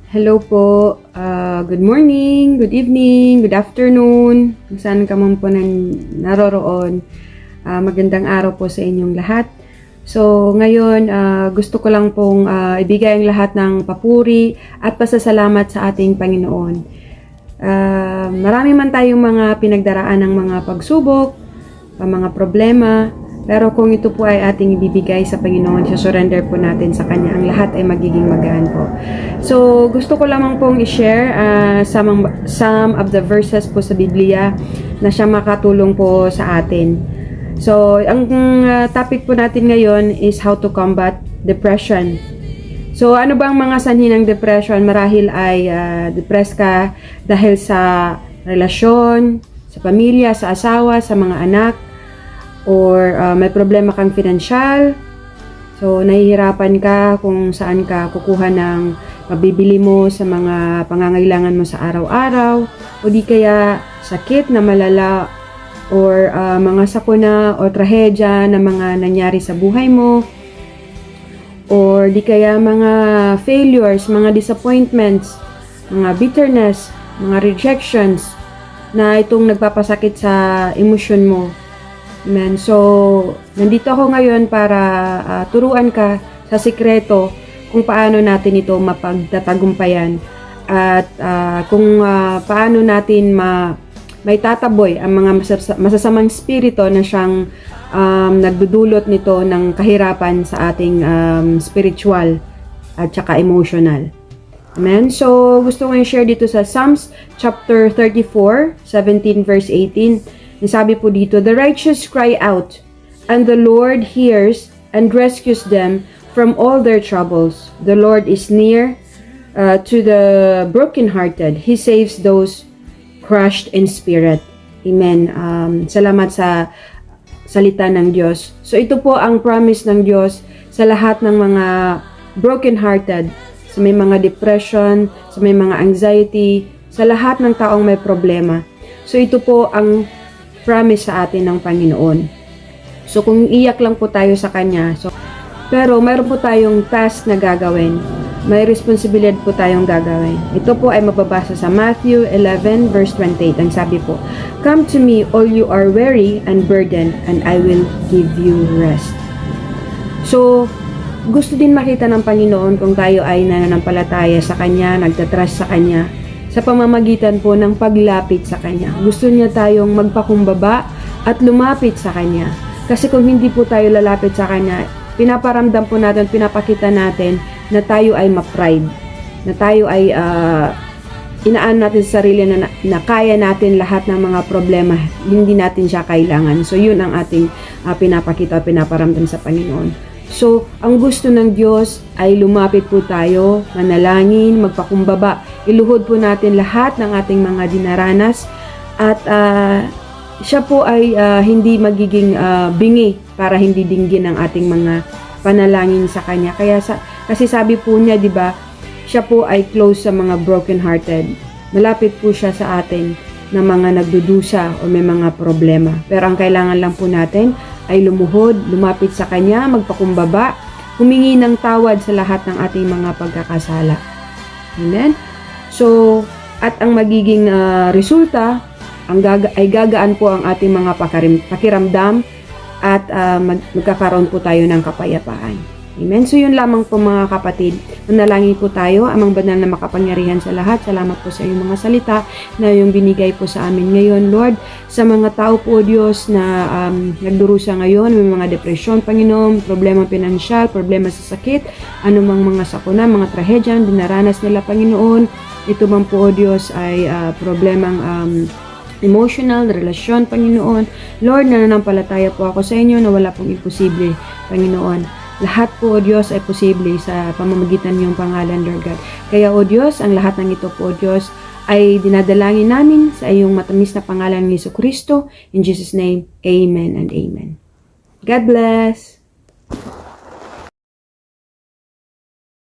Hello po, good morning, good evening, good afternoon, kung saan ka man po naroroon. Magandang araw po sa inyong lahat. So ngayon, gusto ko lang pong ibigay ang lahat ng papuri at pasasalamat sa ating Panginoon. Marami man tayong mga pinagdaraan ng mga pagsubok, mga problema, pero kung ito po ay ating ibibigay sa Panginoon, surrender po natin sa Kanya, ang lahat ay magiging magaan po. So, gusto ko lamang pong i-share some of the verses po sa Biblia na siya makatulong po sa atin. So, ang topic po natin ngayon is how to combat depression. So, ano bang mga sanhi ng depression? Marahil ay depressed ka dahil sa relasyon, sa pamilya, sa asawa, sa mga anak, or may problema kang financial. So, nahihirapan ka kung saan ka kukuha ng mabibili mo sa mga pangangailangan mo sa araw-araw, o di kaya sakit na malala, or mga sakuna o trahedya na mga nangyari sa buhay mo, or di kaya mga failures, mga disappointments, mga bitterness, mga rejections na itong nagpapasakit sa emosyon mo. Amen. So, nandito ako ngayon para turuan ka sa sikreto kung paano natin ito mapagtatagumpayan at kung paano natin may tataboy ang mga masasamang spirito na siyang nagdudulot nito ng kahirapan sa ating spiritual at saka emotional. Amen. So, gusto ko i-share dito sa Psalms chapter 34, 17 verse 18. Sabi po dito, "The righteous cry out, and the Lord hears and rescues them from all their troubles. The Lord is near to the brokenhearted. He saves those crushed in spirit." Amen. Salamat sa salita ng Diyos. So ito po ang promise ng Diyos sa lahat ng mga brokenhearted, sa may mga depression, sa may mga anxiety, sa lahat ng taong may problema. So ito po ang promise sa atin ng Panginoon. So kung iyak lang po tayo sa Kanya, pero mayroon po tayong task na gagawin. May responsibilidad po tayong gagawin. Ito po ay mababasa sa Matthew 11 verse 28. Ang sabi po, "Come to me all you are weary and burdened, and I will give you rest." So gusto din makita ng Panginoon kung tayo ay nananampalataya sa Kanya, nagtatrust sa Kanya, sa pamamagitan po ng paglapit sa Kanya. Gusto niya tayong magpakumbaba at lumapit sa Kanya. Kasi kung hindi po tayo lalapit sa Kanya, pinaparamdam po natin, pinapakita natin na tayo ay ma-pride. Na tayo ay inaan natin sa sarili na kaya natin lahat ng mga problema. Hindi natin siya kailangan. So yun ang ating pinapakita, pinaparamdam sa Panginoon. So, ang gusto ng Diyos ay lumapit po tayo, manalangin, magpakumbaba. Iluhod po natin lahat ng ating mga dinaranas at siya po ay hindi magiging bingi para hindi dinggin ang ating mga panalangin sa Kanya. Kasi sabi po niya, di ba, siya po ay close sa mga broken-hearted. Malapit po siya sa atin na mga nagdudusa o may mga problema. Pero ang kailangan lang po natin ay lumuhod, lumapit sa Kanya, magpakumbaba, humingi ng tawad sa lahat ng ating mga pagkakasala. Amen? So, at ang magiging resulta, ay gagaan po ang ating mga pakiramdam at magkakaroon po tayo ng kapayapaan. Amen? So, yun lamang po mga kapatid. Manalangin po tayo, amang banal na makapangyarihan sa lahat. Salamat po sa iyong mga salita na iyong binigay po sa amin ngayon, Lord. Sa mga tao po, Diyos, na nagdurusa ngayon, may mga depresyon, Panginoon, problema pinansyal, problema sa sakit, anumang mga sakuna, mga trahedya, dinaranas nila, Panginoon. Ito man po, Diyos, ay problemang emotional, relasyon, Panginoon. Lord, nananampalataya po ako sa inyo na wala pong imposible, Panginoon. Lahat po, O Diyos, ay posible sa pamamagitan niyong pangalan, Lord God. Kaya, O Diyos, ang lahat ng ito po, O Diyos, ay dinadalangin namin sa iyong matamis na pangalan ni Jesucristo. In Jesus' name, Amen and Amen. God bless!